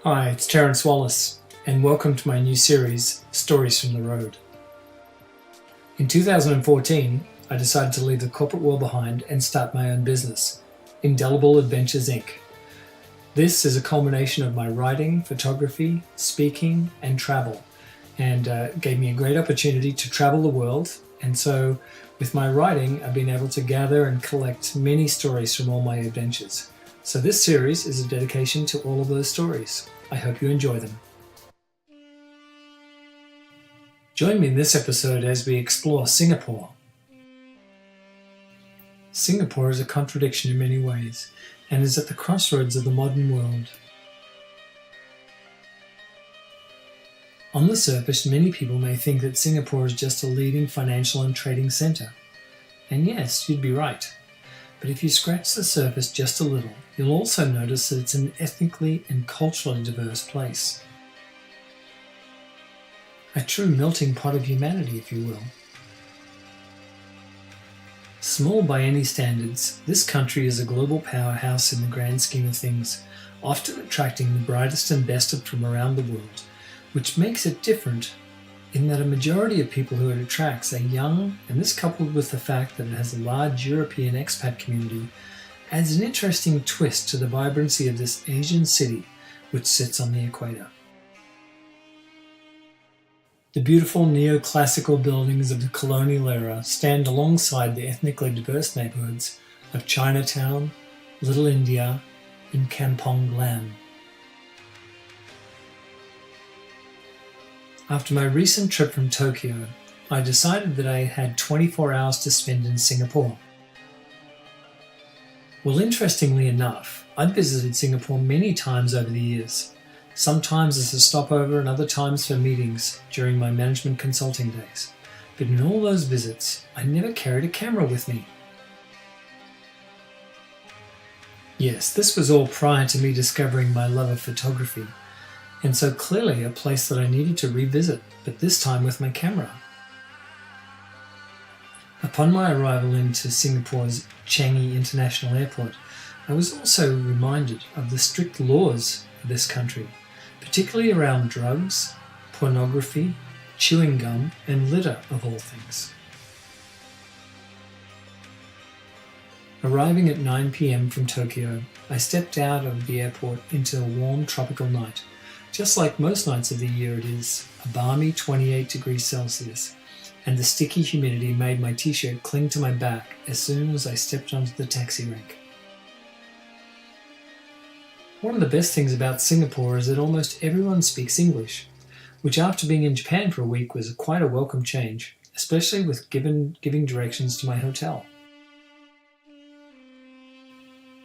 Hi, it's Terence Wallace, and welcome to my new series, Stories from the Road. In 2014, I decided to leave the corporate world behind and start my own business, Indelible Adventures Inc. This is a culmination of my writing, photography, speaking, and travel, and gave me a great opportunity to travel the world. And so, with my writing, I've been able to gather and collect many stories from all my adventures. So this series is a dedication to all of those stories. I hope you enjoy them. Join me in this episode as we explore Singapore. Singapore is a contradiction in many ways and is at the crossroads of the modern world. On the surface, many people may think that Singapore is just a leading financial and trading centre. And yes, you'd be right. But if you scratch the surface just a little, you'll also notice that it's an ethnically and culturally diverse place. A true melting pot of humanity, if you will. Small by any standards, this country is a global powerhouse in the grand scheme of things, often attracting the brightest and best from around the world, which makes it different in that a majority of people who it attracts are young, and this, coupled with the fact that it has a large European expat community, adds an interesting twist to the vibrancy of this Asian city which sits on the equator. The beautiful neoclassical buildings of the colonial era stand alongside the ethnically diverse neighbourhoods of Chinatown, Little India, and Kampong Glam. After my recent trip from Tokyo, I decided that I had 24 hours to spend in Singapore. Well, interestingly enough, I'd visited Singapore many times over the years, sometimes as a stopover and other times for meetings during my management consulting days. But in all those visits, I never carried a camera with me. Yes, this was all prior to me discovering my love of photography, and so clearly a place that I needed to revisit, but this time with my camera. Upon my arrival into Singapore's Changi International Airport, I was also reminded of the strict laws of this country, particularly around drugs, pornography, chewing gum, and litter of all things. Arriving at 9 p.m. from Tokyo, I stepped out of the airport into a warm tropical night. Just like most nights of the year, it is a balmy 28 degrees Celsius, and the sticky humidity made my t-shirt cling to my back as soon as I stepped onto the taxi rank. One of the best things about Singapore is that almost everyone speaks English, which after being in Japan for a week was quite a welcome change, especially with giving directions to my hotel.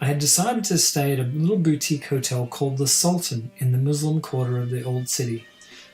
I had decided to stay at a little boutique hotel called the Sultan in the Muslim quarter of the old city,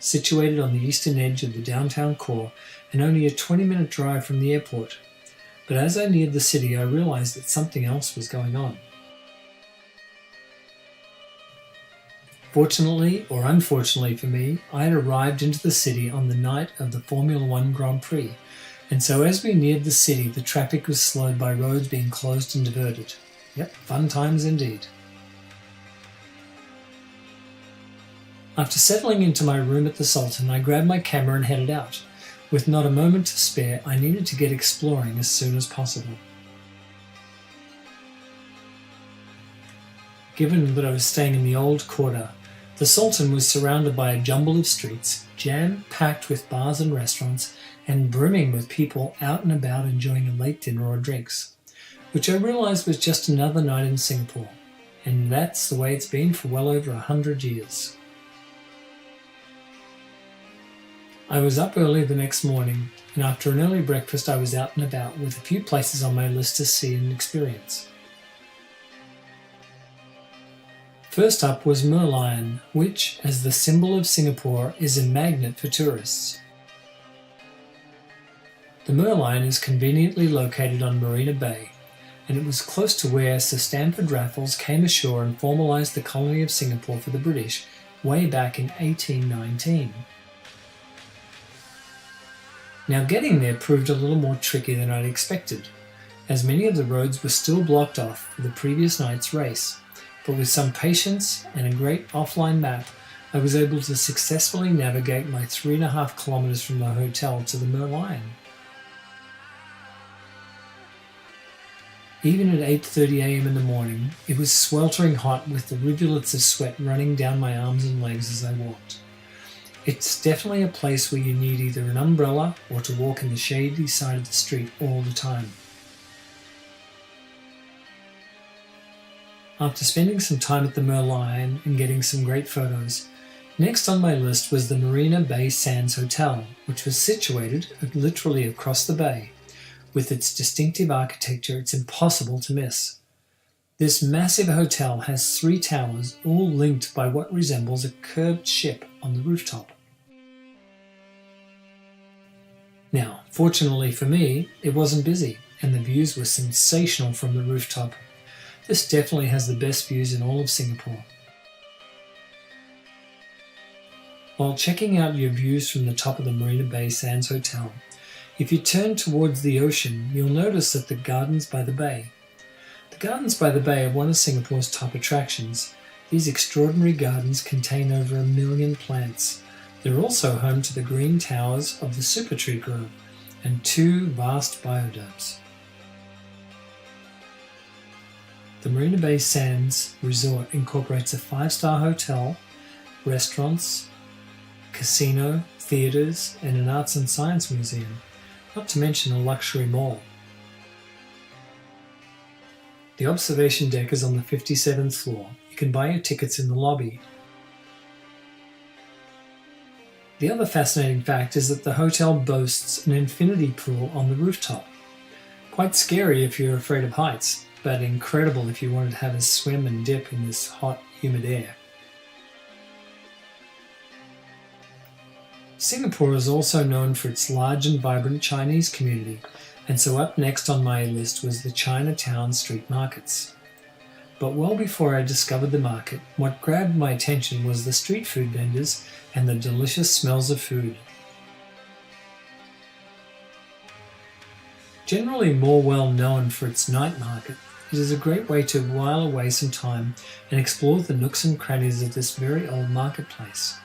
situated on the eastern edge of the downtown core and only a 20-minute drive from the airport. But as I neared the city, I realized that something else was going on. Fortunately or unfortunately for me, I had arrived into the city on the night of the Formula One Grand Prix, and so as we neared the city, the traffic was slowed by roads being closed and diverted. Yep, fun times indeed. After settling into my room at the Sultan, I grabbed my camera and headed out. With not a moment to spare, I needed to get exploring as soon as possible. Given that I was staying in the old quarter, the Sultan was surrounded by a jumble of streets, jam-packed with bars and restaurants, and brimming with people out and about enjoying a late dinner or drinks, which I realised was just another night in Singapore, and that's the way it's been for well over 100 years. I was up early the next morning, and after an early breakfast I was out and about with a few places on my list to see and experience. First up was Merlion, which, as the symbol of Singapore, is a magnet for tourists. The Merlion is conveniently located on Marina Bay, and it was close to where Sir Stamford Raffles came ashore and formalised the colony of Singapore for the British way back in 1819. Now getting there proved a little more tricky than I'd expected, as many of the roads were still blocked off for the previous night's race, but with some patience and a great offline map, I was able to successfully navigate my 3.5 kilometers from the hotel to the Merlion. Even at 8:30 a.m. in the morning, it was sweltering hot with the rivulets of sweat running down my arms and legs as I walked. It's definitely a place where you need either an umbrella or to walk in the shady side of the street all the time. After spending some time at the Merlion and getting some great photos, next on my list was the Marina Bay Sands Hotel, which was situated literally across the bay. With its distinctive architecture, it's impossible to miss. This massive hotel has 3 towers, all linked by what resembles a curved ship on the rooftop. Now, fortunately for me, it wasn't busy, and the views were sensational from the rooftop. This definitely has the best views in all of Singapore. While checking out your views from the top of the Marina Bay Sands Hotel, if you turn towards the ocean, you'll notice that the Gardens by the Bay. The Gardens by the Bay are one of Singapore's top attractions. These extraordinary gardens contain over 1 million plants. They're also home to the green towers of the Super Tree Grove and 2 vast biodomes. The Marina Bay Sands Resort incorporates a 5-star hotel, restaurants, casino, theatres, and an arts and science museum, not to mention a luxury mall. The observation deck is on the 57th floor. You can buy your tickets in the lobby. The other fascinating fact is that the hotel boasts an infinity pool on the rooftop. Quite scary if you're afraid of heights, but incredible if you wanted to have a swim and dip in this hot, humid air. Singapore is also known for its large and vibrant Chinese community, and so up next on my list was the Chinatown street markets. But well before I discovered the market, what grabbed my attention was the street food vendors and the delicious smells of food. Generally more well known for its night market, it is a great way to while away some time and explore the nooks and crannies of this very old marketplace.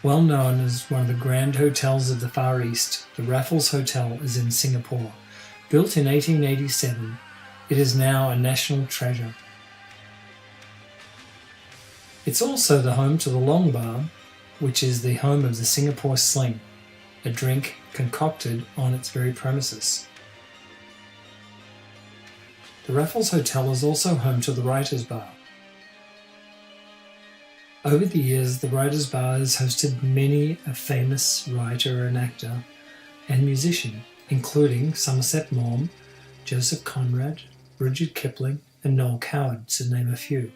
Well known as one of the grand hotels of the Far East, the Raffles Hotel is in Singapore. Built in 1887, it is now a national treasure. It's also the home to the Long Bar, which is the home of the Singapore Sling, a drink concocted on its very premises. The Raffles Hotel is also home to the Writers' Bar. Over the years, the Writers' Bar has hosted many a famous writer and actor and musician, including Somerset Maugham, Joseph Conrad, Rudyard Kipling, and Noel Coward, to name a few.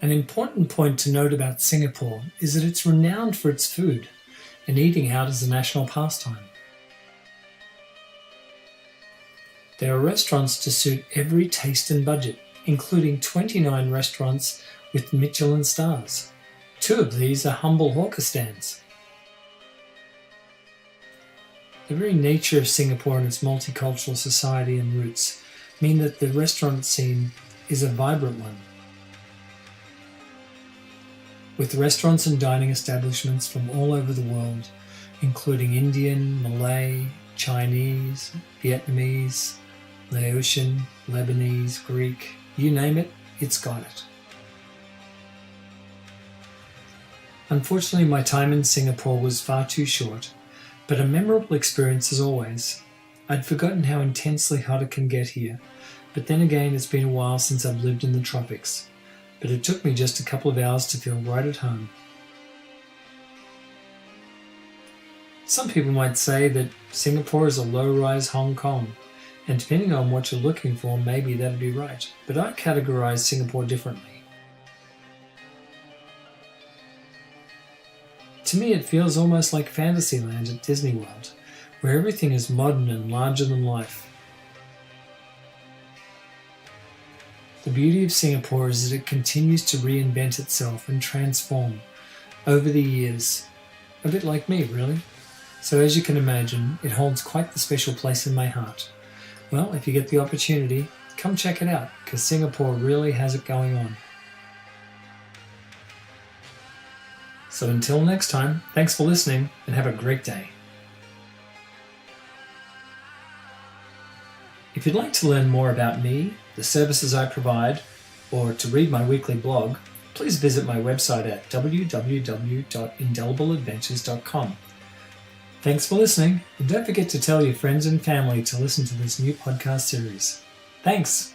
An important point to note about Singapore is that it's renowned for its food, and eating out is a national pastime. There are restaurants to suit every taste and budget, including 29 restaurants with Michelin stars. 2 of these are humble hawker stands. The very nature of Singapore and its multicultural society and roots mean that the restaurant scene is a vibrant one, with restaurants and dining establishments from all over the world, including Indian, Malay, Chinese, Vietnamese, Laotian, Lebanese, Greek, you name it, it's got it. Unfortunately, my time in Singapore was far too short, but a memorable experience as always. I'd forgotten how intensely hot it can get here, but then again it's been a while since I've lived in the tropics. But it took me just a couple of hours to feel right at home. Some people might say that Singapore is a low-rise Hong Kong, and depending on what you're looking for, maybe that'd be right. But I categorize Singapore differently. To me, it feels almost like Fantasyland at Disney World, where everything is modern and larger than life. The beauty of Singapore is that it continues to reinvent itself and transform over the years. A bit like me, really. So as you can imagine, it holds quite the special place in my heart. Well, if you get the opportunity, come check it out, because Singapore really has it going on. So until next time, thanks for listening and have a great day. If you'd like to learn more about me, the services I provide, or to read my weekly blog, please visit my website at www.indelibleadventures.com. Thanks for listening, and don't forget to tell your friends and family to listen to this new podcast series. Thanks!